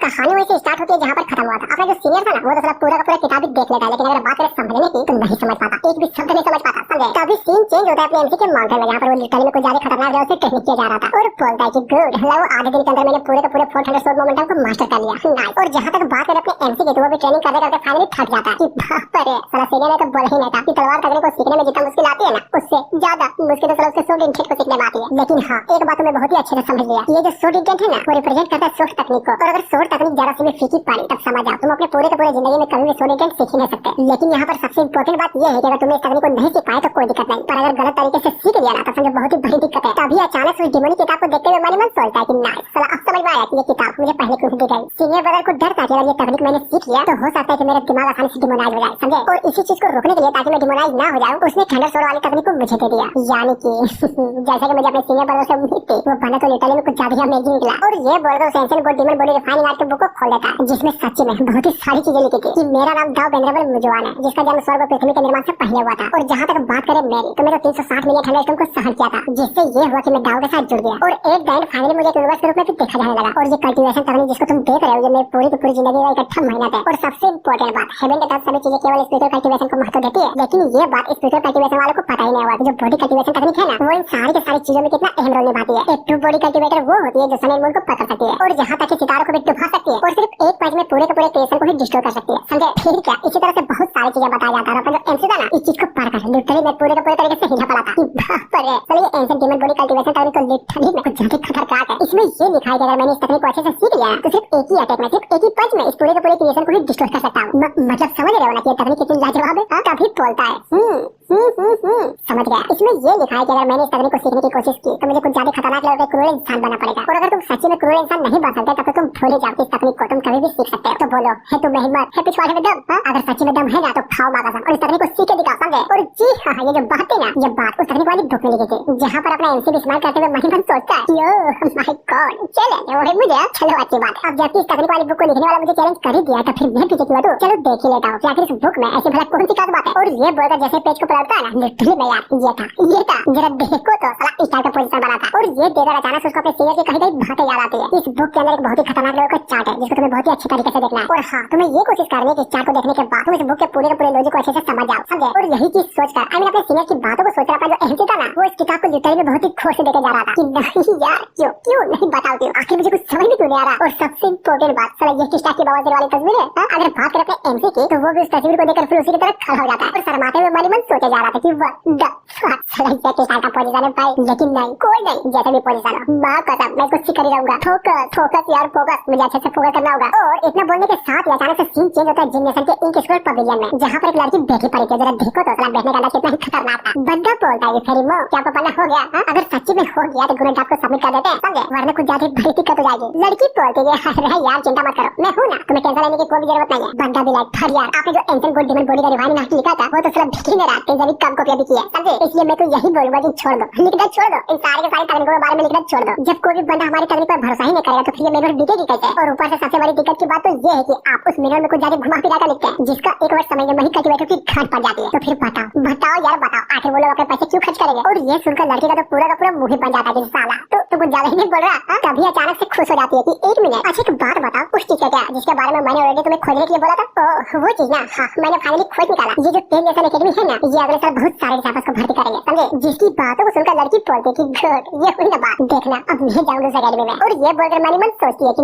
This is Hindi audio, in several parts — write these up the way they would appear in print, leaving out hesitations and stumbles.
कहानी वैसे स्टार्ट होती है जहाँ पर खत्म हुआ था। अपना जो सीनियर था ना वो तो साला पूरा का पूरा किताब ही देख लेता है, लेकिन अगर बात करें समझने की तो नहीं समझ पाता, एक भी शब्द नहीं समझ पाता, समझे। तभी सीन चेंज होता है अपने एमसी के माउंटेन में, जहाँ पर वो लिटरली में कुछ ज्यादा खतरनाक लेवल से ट्रेनिंग किया जा रहा था और बोलता है कि गुड लो, आधे दिन के अंदर मैंने पूरे के पूरे 400 शॉट मोमेंटम को मास्टर कर लिया, नाइस। और जहाँ तक बात करें अपने एमसी की तो वो भी ट्रेनिंग करते करते फाइनली थक जाता है कि बाप रे साला सीनियर ने तो बोला ही नहीं था कि तलवार तकने को सीखने में जितना मुश्किल आती है ना उससे ज्यादा मुश्किल तो साला उसके शॉट इंटेंट को सीखने में आती है। लेकिन हाँ एक बात मैं बहुत ही अच्छे से समझ लिया, ये जो शॉट इंटेंट है ना वो रिप्रेजेंट करता है शॉट तकनीक को, और अगर शॉट तकनीक जरा सी भी फीकी पड़ी तब समझ जाओ तुम अपने पूरे के पूरे जिंदगी में कभी भी शॉट इंटेंट सीख नहीं सकते। लेकिन यहाँ पर सबसे इंपॉर्टेंट बात ये है कि अगर तुम इस तकनीक को नहीं सीख पाए तो कोई दिक्कत नहीं, पर अगर गलत तरीके से सीख लिया ना तो समझो बहुत ही बड़ी दिक्कत है। तभी अचानक उस डिमोनी किताब को देखते हुए मन ही मन सोचता है कि नाइस साला अब समझ में आया कि ये किताब मुझे पहले क्यों दी गई। सीनियर ब्रदर को डर था कि अगर ये तकनीक मैंने सीख लिया तो हो सकता है कि मेरा दिमाग आसानी से डिमोनाइज हो जाए, समझे। और इसी चीज को रोकने के लिए ताकि मैं डिमोनाइज ना हो जाऊं उसने थंडर सोर्ड वाली तकनीक को मुझे दे दिया, यानी कि जैसा कि मुझे अपने सीनियर ब्रदर से उम्मीद थी वो बना तो लिटरली में कुछ ज्यादा ही अमेजिंग निकला। और ये बोलकर उस ancient God demon body refining art के बुक को खोल देता है जिसमें सच्ची में बहुत ही सारी चीजें लिखी थी कि मेरा नाम दाव बेंद्रेबल मुजवान है जिसका जन्म स्वर्ग और पृथ्वी के निर्माण से पहले हुआ था। और जहाँ तक बात करें मेरी तो मैं तो 360 मिलियन थंडरस्टॉर्म को सहन किया था, जिससे ये हुआ कि मैं दाव के साथ जुड़ गया और एक दिन फाइनली मुझे यूनिवर्स के रूप में भी देखा जाने लगा। और ये कल्टीवेशन तकनीक जिसको तुम देख रहे हो ये मेरी पूरी की पूरी जिंदगी का इकट्ठा मेहनत है। और सबसे इंपॉर्टेंट बात हेवन के तहत सभी चीजें केवल स्पिरिचुअल कल्टीवेशन को महत्व देती है, लेकिन ये बात स्पिरिचुअल कल्टीवेशन वालों को पता ही नहीं हुआ कि जो बॉडी कल्टीवेशन तकनीक है ना वो इन सारी के सारी चीजों में कितना अहम रोल निभाती है। एक ट्रू बॉडी कल्टीवेटर वो होती है जो सन एंड मून को पकड़ सकती है और यहाँ तक कि सितारों को भी डुबा सकती है और सिर्फ एक पंच में पूरे के पूरे क्रिएशन को भी डिस्ट्रॉय कर सकती है, समझे। फिर क्या इसी तरह से बहुत सारी चीजें बताया जाता है। अपना जो एमसी था ना इस चीज को पढ़कर लिटरली मैं पूरे के पूरे तरीके से हिला पड़ा था कि बाप रे चलो ये एंशिएंट डीमन बॉडी कल्टीवेशन तकनीक तो लिटरली में कुछ ज्यादा खतरनाक है। इसमें ये लिखा है कि अगर मैंने इस तकनीक को अच्छे से सीख लिया तो सिर्फ एक ही अटैक में सिर्फ एक ही पंच में इस पूरे के पूरे क्रिएशन को भी डिस्ट्रॉय कर सकता हूँ। मतलब समझ रहे हो ना कि ये तकनीक कितनी लाजवाब है। तभी बोलता है समझ गया। इसमें ये लिखा है कि अगर मैंने इस तकनीक को सीखने की कोशिश की तो मुझे कुछ ज्यादा खतरनाक लेवल का क्रूर इंसान बनना पड़ेगा, और अगर तुम सच्ची में क्रूर इंसान नहीं बन सकते तब तो तुम भूल जाओ इस तकनीक को तुम कभी भी सीख सकते हो। तो बोलो है तुम्हें हिम्मत है पिछवाड़े में दम? अगर सच्ची में दम है ना तो खाओ मागासम और इस तकनीक को सीख के दिखाओ, समझे। और जी हाँ ये जो बात है ना ये बात उस तकनीक वाली बुक में लिखी थी जहाँ पर अपना एमसी भी इस्तेमाल करते हुए मन ही मन सोचता है ओह माय गॉड चले मुझे चलो अच्छी बात। अब जब इस तकनीक वाली बुक को लिखने वाला मुझे चैलेंज कर ही दिया तो फिर मैं पीछे क्यों हटूं? चलो देख ही लेता हूँ कि आखिर इस बुक में ऐसी भला कौन सी खास बात है। और ये बोलकर जैसे पेज को पलटता है ना लिटरली मैं यार ये था जरा देखो तो साला इस टाइप का पोजीशन बना था। और ये देकर अचानक उसको अपने सीनियर की कहीं कहीं बातें याद आती है। इस बुक के अंदर एक बहुत ही खतरनाक लेवल का चार्ट है जिसको तुम्हें बहुत ही अच्छे तरीके से देखना है। और हाँ तुम्हें ये कोशिश करनी है कि इस चार्ट को देखने के बाद तुम इस बुक के पूरे लॉजिक को अच्छे से समझ जाओ, समझे। और यही चीज सोचकर अपने सीनियर की बातों को सोच रहा था जो एमसी था ना वो इस किताब को लिटरली में बहुत ही खोर से देके जा रहा था कि नहीं यार क्यों नहीं बताओ क्यों आखिर मुझे कुछ समझ में क्यों नहीं आ रहा। और सबसे इंपॉर्टेंट बात साला ये किस टाइप की बवासीर वाली तस्वीर है। अगर बात करें अपने एमसी की तो वो भी उस तस्वीर को देखकर फिर उसी की तरफ खड़ा हो जाता है और शर्माते हुए मन ही मन सोचा जा रहा था कि का पोजीशन है भाई, लेकिन नहीं कोई नहीं जैसे भी पोजीशन हो मां कसम मैं कुछ कर ही रहूंगा। फोकस यार फोकस मुझे अच्छे से फोकस करना होगा। और इतना बोलने के साथ ही अचानक से सीन चेंज होता है जिम नेशन के इंक स्क्वायर पवेलियन में जहाँ पर एक लड़की बैठी पड़ी थी। जरा देखो तो साला बैठने का अंदाज कितना ही खतरनाक था। बंदा बोलता है फेरी मो क्या पता हो गया हा? अगर सच्ची में हो गया तो गुरु आपको सबमिट कर देते हैं, समझे, वरना कुछ ज्यादा बड़ी दिक्कत हो जाएगी। लड़की बोलती है अरे यार चिंता मत करो मैं हूँ ना, तुम्हें टेंशन लेने की कोई जरूरत नहीं है। बंदा भी लाइक यार आपने जो एंशिएंट गॉड डीमन बॉडी का रिवाइनिंग आर्ट लिखा था वो तो सिर्फ दिख ही नहीं रहा, कई कम कॉपी भी की है, समझे। इसलिए मैं तो यही बोलूंगा कि छोड़ दो लिखना छोड़ दो, इन सारे के सारे तकनीकों के बारे में लिखना छोड़ दो। जब कोई भी बंदा हमारी तकनीक पर भरोसा ही नहीं करेगा तो फिर ये मेरे बिकेगी कैसे। और ऊपर से सबसे बड़ी दिक्कत की बात तो ये है कि आप उस मिरर में कुछ ज्यादा घुमा फिरा कर लिखते हैं जिसका एक वर्ष समय में वही कल्टीवेटर की घाट पड़ जाती है। तो फिर बताओ यार बताओ आखिर वो लोग अपने पैसे क्यों खर्च करेंगे। और ये सुनकर लड़की का तो पूरा मुंह ही बन जाता है कि साला तो कुछ ज्यादा ही नहीं बोल रहा। तभी अचानक से खुश हो जाती है कि एक मिनट अच्छा एक बात बताओ उस चीज का क्या जिसके बारे में मैंने ऑलरेडी तुम्हें खोजने के लिए बोला था। वो चीज ना हाँ मैंने फाइनली खोज निकाला। ये जो टेन नेशन एकेडमी है ना ये अगले साल बहुत सारे डिसाइपल्स को भर्ती करेंगे, समझे। जिसकी बातों को सुनकर लड़की बोलती है कि गुड ये हुई ना बात देखना अब मैं जाऊंगा उस एकेडमी में। और ये बोलकर मन ही मन सोचती है कि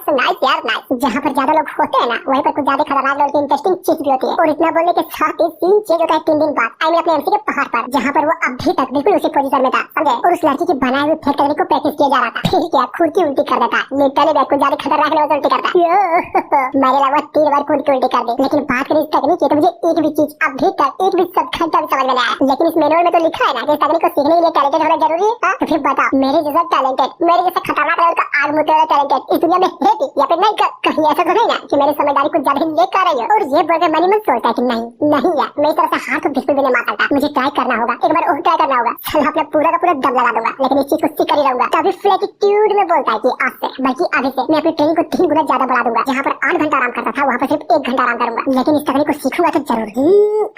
नाइस यार नाइस। जहाँ पर ज्यादा लोग होते हैं ना वहीं पर कुछ ज्यादा खतरनाक लेवल की इंटरेस्टिंग चीज भी होती है। और इतना बोलने के साथ ही सीन चेंज होता है 3 दिन बाद आई मीन अपने एमसी के पहाड़ पर जहाँ पर वो अभी तक बिल्कुल उसी पोजीशन में था, समझे। और उस लड़की की बनाई हुई फेक तकनीक को प्रैक्टिस किया जा रहा था। फिर क्या खुद की उल्टी कर देता लिटरली बैठ कुछ ज्यादा खतरनाक लेवल उल्टी करता मेरे लगा 3 बार खुद की उल्टी कर दी। लेकिन बात करें इस तकनीक की तो मुझे एक भी चीज अभी तक एक भी सब घंटा भी समझ में नहीं आया। लेकिन इस मैनुअल में तो लिखा है ना कि इस तकनीक को सीखने के लिए टैलेंटेड होना जरूरी है। तो फिर बताओ मेरे जैसा टैलेंटेड मेरे जैसा खतरनाक लेवल का आग मुझे टैलेंटेड इस दुनिया में है या फिर नहीं कहीं ऐसा तो नहीं ना कि मेरी समझदारी कुछ ज्यादा ही लेक कर रही है। और ये बोलकर मनी मन सोचता है कि नहीं नहीं यार, मेरी तरफ से हाथ तो बिल्कुल भी नहीं मार सकता, मुझे ट्राई करना होगा, एक बार और ट्राई करना होगा, चल अपना पूरा का पूरा दम लगा दूंगा, लेकिन इस चीज को सीख कर ही रहूंगा। तभी फ्लैटिट्यूड में बोलता है कि आज से बल्कि आगे से मैं अपनी ट्रेनिंग को 3 गुना ज्यादा बढ़ा दूंगा। जहाँ पर 8 घंटा आराम करता था वहाँ पर सिर्फ 1 घंटा आराम करूंगा, लेकिन इस तकनीक को सीखूंगा तो जरूर।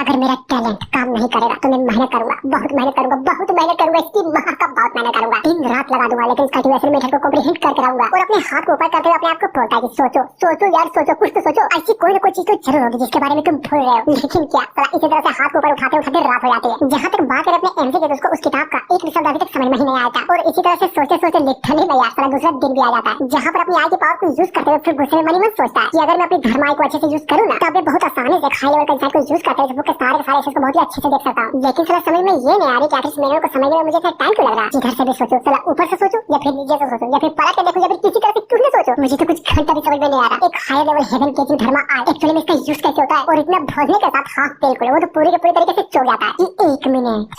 अगर मेरा टैलेंट काम नहीं करेगा तो मैं मेहनत करूंगा, बहुत मेहनत करूंगा, बहुत मेहनत करूंगा, इसकी माँ का बहुत मेहनत करूंगा, दिन रात लगा दूंगा, लेकिन इस कल्टीवेशन मेथड को कॉम्प्रिहेंड करके रहूंगा। और अपने हाथ को ऊपर करते हुए अपने आप को बोलता है कि सोचो सोचो यार, सोचो कुछ तो सोचो, ऐसी कोई ना कोई चीज तो जरूर होगी जिसके बारे में तुम भूल रहे हो। लेकिन क्या इसी तरह से हाथ को ऊपर उठाते उठाते रात हो जाती है। जहाँ तक बात करें अपने एमसी के, उसको उस किताब का एक भी शब्द अभी तक समझ में ही नहीं आया था। और इसी तरह से सोचते सोचते लिटरली में यार सारा दूसरा दिन भी आ जाता है, जहाँ पर अपनी आई की पावर को यूज करते हुए फिर गुस्से में मनी मन सोचता है कि अगर मैं अपनी धर्माई को अच्छे से यूज करूँ ना, तो मैं बहुत आसानी से हाई लेवल का इंसान को यूज करते हुए बुक के सारे को बहुत ही अच्छे से देख सकता हूँ। लेकिन साला समझ में ये नहीं आ रही कि आखिर इस मैनुअल को समझने में मुझे इतना टाइम क्यों लग रहा है। इधर से भी सोचो, साला ऊपर से सोचो या फिर नीचे से सोचो या फिर पलट के देखो या फिर किसी तरह से क्यों नहीं सोचो, मुझे तो कुछ घंटा भी समझ में नहीं आ रहा। एक हाई लेवल हेवन के धर्मा आर्ट एक्चुअली में इसका यूज कैसे होता है और इतना भोजने के साथ हाथ बिल्कुल वो तो पूरी के पूरी तरीके से चोक जाता है कि 1 मिनट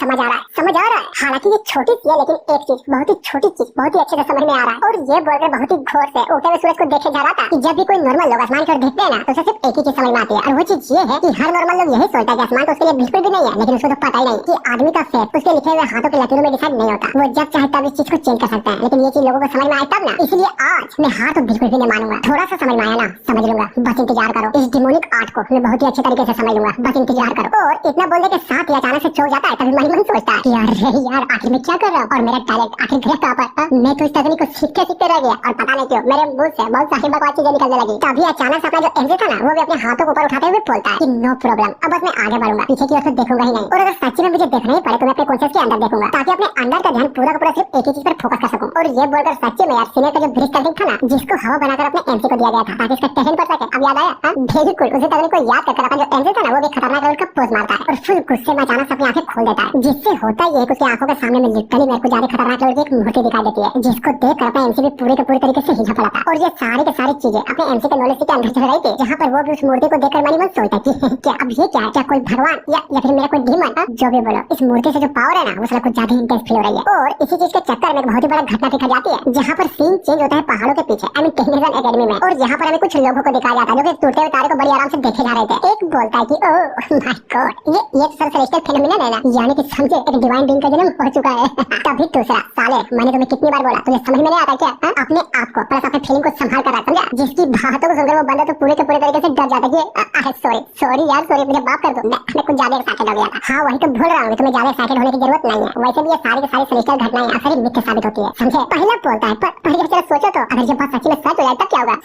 समझ आ रहा है, समझ आ रहा है। हालांकि ये छोटी सी है, लेकिन एक चीज बहुत ही छोटी चीज बहुत ही अच्छे से समझ में आ रहा है। और ये बोलकर बहुत ही घोर से उगते हुए सूरज को देखे जा रहा था कि जब भी कोई नॉर्मल लोग आसमान की ओर देखते हैं ना, तो उसे सिर्फ एक ही चीज समझ में आती है, और वो चीज ये है कि हर नॉर्मल लोग यही सोचता है कि आसमान तो उसके लिए बिल्कुल भी नहीं है, लेकिन उसको तो पता ही नहीं कि आदमी का फेस उसके लिखे हुए हाथों के लकीरों में डिसाइड नहीं होता। वो जब चाहे तब इस चीज को चेंज कर सकता है, लेकिन ये चीज लोगों को समझ में आए तब ना। इसलिए आज मैं हार तो बिल्कुल भी नहीं मानूंगा, थोड़ा सा समझ में आया ना समझ लूंगा, बस इंतजार करो। इस डिमोनिक आर्ट को मैं बहुत ही अच्छे तरीके से समझ लूंगा, बस इंतजार करो। और इतना बोलने के साथ ही अचानक से चौंक जाता है। तभी मन मन सोचता है कि यार आखिर मैं क्या कर रहा हूँ और मेरा टैलेंट आखिर घर कहाँ पर। मैं तो इस तकनीक को सीखते रह गया और पता नहीं क्यों मेरे मुंह से बहुत सारी बकवास चीजें निकलने लगी। तभी अचानक से अपना जो एमजे था ना, वो भी अपने हाथों को ऊपर उठाते हुए बोलता है कि नो प्रॉब्लम, अब बस मैं आगे बढ़ूंगा, पीछे की ओर से देखूंगा ही नहीं। और अगर सच्ची में मुझे देखना ही पड़े तो मैं अपने कॉन्शियस के अंदर देखूंगा, ताकि अपने अंदर का ध्यान पूरा का पूरा सिर्फ एक ही चीज पर फोकस कर सकूं। और ये बोलकर सच्ची में यार सीनियर का जो ब्रिज तकनीक था ना, जिसको हवा बनाकर अपने एमसी को दिया गया था ताकि इसका टैलेंट बढ़ सके, अब याद आया। बिल्कुल उसी तकनीक को याद करके अपना जो एमजे था ना, वो भी खतरनाक लेवल का पोज मारता है और फिर गुस्से में अचानक से अपनी आंखें खोल देता है, जिससे होता ही है कि उसकी आंखों के सामने में लिटरली मेरे को ज्यादा खतरनाक लेवल की एक मूर्ति दिखाई देती है, जिसको देखकर अपना एमसी भी पूरी के पूरी तरीके से हिल पड़ा था। और ये सारी की सारी चीजें अपने एमसी के नॉलेज के अंदर चल रही थी, जहाँ पर वो भी उस मूर्ति को देखकर मन मन सोचता है कि क्या अब ये क्या है, क्या कोई भगवान या फिर मेरा कोई डीमन, जो भी बोलो। इस मूर्ति से जो पावर है ना, वो साला कुछ ज्यादा इंटेंस फील हो रही है। और इसी चीज के चक्कर में एक बहुत ही बड़ा घटना दिखा जाती है, जहाँ पर सीन चेंज होता है पहाड़ों के पीछे, आई मीन टेक्निकल एकेडमी में। और यहाँ पर हमें कुछ लोगों को दिखाया जाता है जो कि टूटते हुए तारे को बड़ी आराम से देखे जा रहे थे। एक बोलता है कि ओह माय गॉड, ये तो सेलेस्टियल फेनोमेनन है ना, यानी कि समझे एक डिवाइन बीइंग का जन्म हो चुका है। तभी दूसरा, साले मैंने तुम्हें कितनी बार बोला, तुझे समझ में नहीं आता क्या? अपने आप को प्लस अपने फीलिंग को संभाल कर रख, समझा? जिसकी बातों को सुनकर वो बंदा तो पूरे के पूरे तरीके से डर जाता है कि सॉरी यार, सॉरी मुझे माफ कर दो, मैं कुछ ज्यादा एक्साइटेड हो गया था। हाँ वही तो भूल रहा हूँ, तुम्हें ज्यादा एक्साइटेड होने की जरूरत नहीं है। वैसे भी ये सारी की सारी सेलेस्टियल घटनाएं अक्सर मिथ्या साबित होती है, समझे? पहला बोलता है पर जब जरा सोचो तो, अगर ये बात सच्ची में सच हो जाए तब क्या होगा?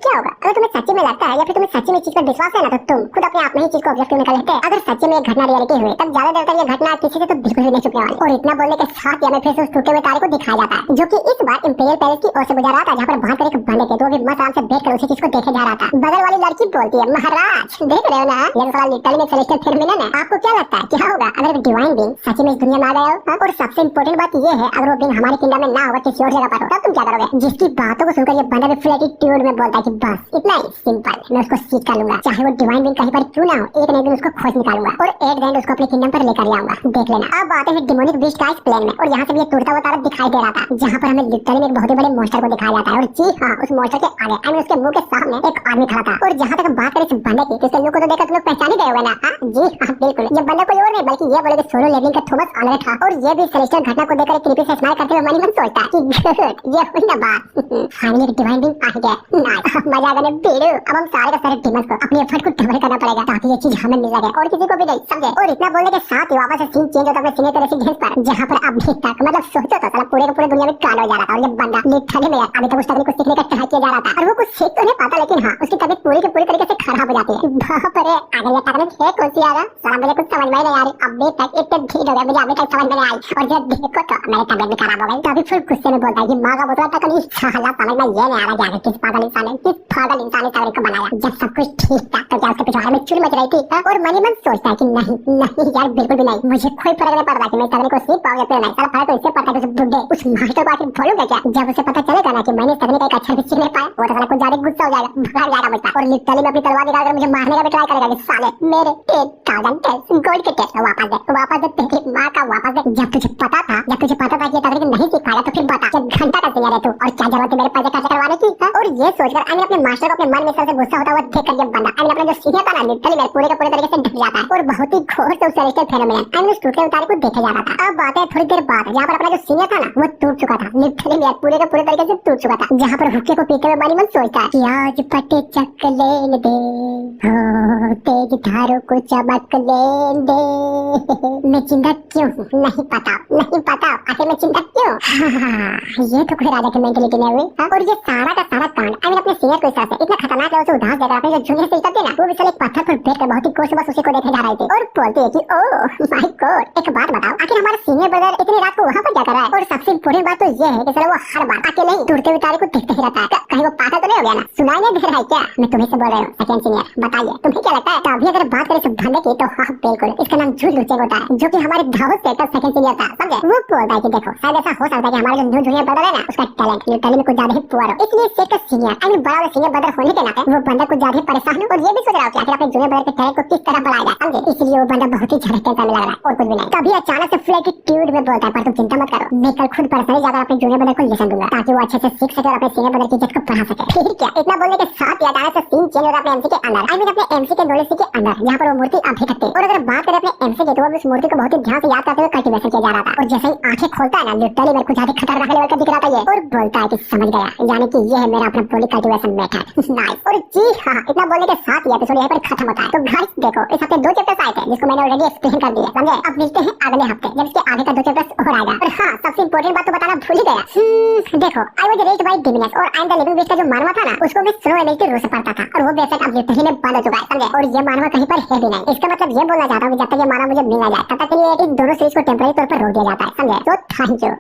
क्या होगा? अगर तुम्हें सच्ची में लगता है या फिर तुम्हें सच्ची में चीज पर विश्वास है ना, तो तुम खुद अपने आप में ही चीज को ऑब्जेक्टिव निकाल लेते हैं। अगर सच्ची में एक घटना रियलिटी हुई, तब ज्यादा देर तक ये घटना किसी से तो बिल्कुल भी नहीं छुपने वाली। और इतना बोलने के साथ ही हमें फिर से उस टूटे हुए तारे को दिखाया जाता है, जो कि इस बार इंपीरियल पैलेस की ओर से गुजर रहा था, जहाँ पर बाहर कर एक बंदे थे, तो वो भी मस्त आराम से बैठकर उसी चीज को देखे जा रहा था। बगल वाली लड़की बोलती है, महाराज देख रहे हो ना, ये साला लिटरली में सेलेस्टियल फेनोमेनन है। आपको क्या लगता है क्या होगा अगर डिवाइन बीइंग सच्ची में इस दुनिया में आ गया हो? और सबसे इंपॉर्टेंट बात ये है, अगर वो बीइंग हमारे किंगडम में ना होगा, किसी और जगह पर हो, तब तुम क्या करोगे? जिसकी बातों को सुनकर ये बंदा भी फुल एटीट्यूड में बोलता है कि बस इतना ही सिंपल, मैं उसको सीख कर लूंगा, चाहे वो डिवाइन बीइंग कहीं पर क्यों ना हो, एक न एक दिन उसको खोज निकालूंगा और एक दिन उसको अपने किंगडम पर लेकर आऊंगा, देख लेना। अब आते हैं डिमोनिक बीस्ट का इस प्लेन में, और यहाँ से भी ये टूटता हुआ तारा दिखाई दे रहा था, जहाँ पर हमें लिटरली में एक बहुत ही बड़े मॉन्स्टर को दिखाया जाता है। और जी हाँ, उस मॉन्स्टर के आगे आई मीन उसके मुंह के सामने एक आदमी खड़ा था। और जहाँ तक बात करें इस बंदे की, तो इसके लुक को तो देखकर तुम लोग पहचान ही गए होंगे ना? जी हाँ बिल्कुल, ये बंदा कोई और नहीं बल्कि ये बोले सोलो लेवलिंग का थॉमस आल्वे था। और ये भी सेलेस्टियल घटना को देखकर क्रीपी से स्माइल करते हुए मन ही मन सोचता है कि गुड, ये हुई ना बात, फाइनली एक डिवाइन बीइंग आ गया, नाइस, मजा आ गया बेड़ू। अब हम सारे के सारे डिमंस को अपने एफर्ट को डबल करना पड़ेगा ताकि ये चीज हमें मिल सके और किसी को भी नहीं, समझे? और इतना बोलने के साथ ही वापस से सीन चेंज होता है सीनियर के रेसिडेंस पर, जहाँ पर अभी तक मतलब सोचो तो साला पूरे के पूरे दुनिया में कांड हो जा रहा था। और ये बंदा लिटरली में अभी तक उस तकनीक को सीखने का ट्राई किया जा रहा था, और वो कुछ सीख तो नहीं पाता, लेकिन हाँ उसकी तबीयत पूरी के पूरी तरीके से खराब हो जाती है। बाप रे, अगर ये तकनीक है कौन सी आगा, साला मुझे कुछ समझ में नहीं आ रही। अभी तक इतने भीड़ हो गया, मुझे अभी तक समझ में नहीं आई, और जब देखो तो मेरी तबीयत भी खराब हो गई। तभी फिर गुस्से में बोलता है कि माँ का बोतला तकनीक, साला समझ में ये नहीं आ रहा कि किस पागल इंसान ने तकनीक को बनाया। जब सब कुछ ठीक था तो क्या उसके पिछवाड़े में चुल मच रही थी? और मन ही मन सोचता है कि नहीं यार बिल्कुल भी नहीं, मुझे कोई फर्क नहीं पड़ता कि मैं तकनीक को सीख पाऊंगा फिर नहीं, साला फर्क तो इससे पड़ता है कि बुड्ढे उस मास्टर को आखिर बोलूंगा क्या, जब उसे पता चलेगा ना कि मैंने इस तकनीक का एक अक्षर भी सीख नहीं पाया, वो तो साला कुछ ज्यादा गुस्सा हो जाएगा, भगा जाएगा मुझसे और लिटरली में अपनी तलवार निकालकर मुझे मारने का भी ट्राई करेगा कि साले मेरे 10,000 टेस्ट गोल्ड के टेस्ट वापस दे तेरी मां का वापस दे। जब तुझे पता था कि ये तकनीक नहीं सीख पाया तो फिर बता जब घंटा का सीनियर है तू और क्या जरूरत है मेरे पैसे खर्च करवाने की? और ये सोचकर आई अपने मास्टर को अपने मन में सबसे गुस्सा होता हुआ देखकर ये बंदा आई अपना जो सीनियर था ना लिटरली मेरे पूरे के पूरे तरीके से ढक जाता है और बहुत ही घोर से उस सेलेस्टियल फेनोमेनन आई उस टूटे उतारे को देखे जा रहा था। अब बात है थोड़ी देर बाद जहाँ पर अपना जो सीनियर था ना वो टूट चुका था, लिटरली यार पूरे के पूरे तरीके से टूट चुका था। जहाँ पर हुक्के को पीते हुए बानी मन सोचता है कि आज पटे चक लेन दे हो तेज धारों को चमक लेन दे। मैं चिंता क्यों हूँ नहीं पता आखिर मैं चिंता क्यों? ये तो कोई राजा की मेंटलिटी नहीं हुई। और ये सारा का सारा कांड आई अपने सीनियर को इस तरह से इतना खतरनाक है उसे उदास देकर अपने जो जूनियर सिस्टर थे ना वो भी साले एक पत्थर पर बैठकर बहुत ही गौर से बस उसी को देखे जा रहे थे और बोलते हैं कि ओह माय गॉड एक बात बताओ आखिर हमारा सीनियर ब्रदर इतनी रात को वहाँ पर क्या कर रहा है? और सबसे इम्पोर्टेंट बात तो ये है कि साला वो हर बार अकेले ही टूटते हुए तारे को देखते ही रहता है। कहीं वो पागल तो नहीं हो गया ना? सुनाई नहीं दे रहा है क्या? मैं तुम्हें से बोल रहा हूँ सेकंड सीनियर, बताइए तुम्हें क्या लगता है? तो अभी अगर बात करें इस बंदे की तो हाँ बिल्कुल इसका नाम जूल लुचेग होता है जो कि हमारे दाऊद से सेकंड सीनियर था समझे। वो बोलता है कि देखो शायद ऐसा हो सकता है कि हमारा जो न्यू जूनियर ब्रदर है ना उसका टैलेंट लिटरली में कुछ ज्यादा ही पुअर हो, इसलिए सेट का सीनियर आई मीन बड़ा वाला सीनियर ब्रदर होने के नाते वो बंदा कुछ ज्यादा ही परेशान हो और ये भी सोच रहा हो कि आखिर अपने जूनियर ब्रदर के टैलेंट को किस तरह बढ़ाया जाए समझे। इसलिए वो बंदा बहुत ही ज्यादा टेंशन में लग रहा है और कुछ भी नहीं। तभी अचानक से फ्लैट ट्यूड में बोलता है पर तुम चिंता मत करो मैं कल खुद पर्सनली जाकर अपने जूनियर ब्रदर को लेसन दूंगा ताकि वो अच्छे से सीख सके और अपने सीनियर ब्रदर की इज्जत को बढ़ा सके। फिर क्या इतना बोलने के साथ ही अचानक से सीन चेंज होता है अपने एमसी के अंदर आई मीन अपने एमसी के नॉलेज के अंदर जहाँ पर वो मूर्ति अभी तक थी। और अगर बात करें अपने एमसी की तो वो उस मूर्ति को बहुत ही ध्यान से याद करते हुए कल्टीवेशन किया जा रहा था और जैसे ही आंखें खोलता है ना लिटरली मेरे को ज्यादा खतरनाक लेवल का दिख रहा था ये और बोलता है कि समझ गया यानी कि ये है मेरा अपना बॉडी कल्टीवेशन मेथड नाइस। और जी हाँ इतना बोलने के साथ ही एपिसोड यहीं पर खत्म होता है। तो गाइस देखो इस हफ्ते 2 चैप्टर्स आए थे जिसको मैंने ऑलरेडी एक्सप्लेन कर दिया समझे। अब मिलते हैं अगले हफ्ते जब इसके आगे का 2 चैप्टर्स और आएगा। और हाँ सबसे इंपॉर्टेंट बात तो बताना भूल ही गया देखो आई वाज रेज्ड बाय डिविनस और I am the living beast का जो मानवा था ना उसको भी स्लो एनर्जी रूल से पड़ता था और वो बेशक अब लिटरली में बंद हो चुका है समझे। और ये मानवा कहीं पर है भी नहीं। इसका मतलब ये बोलना चाहता हूँ कि जब तक ये मानवा मुझे मिल ना जाए तब तक के लिए इन दोनों सीरीज को टेम्परेरी तौर पर रोक दिया जाता है समझे। तो थैंक यू।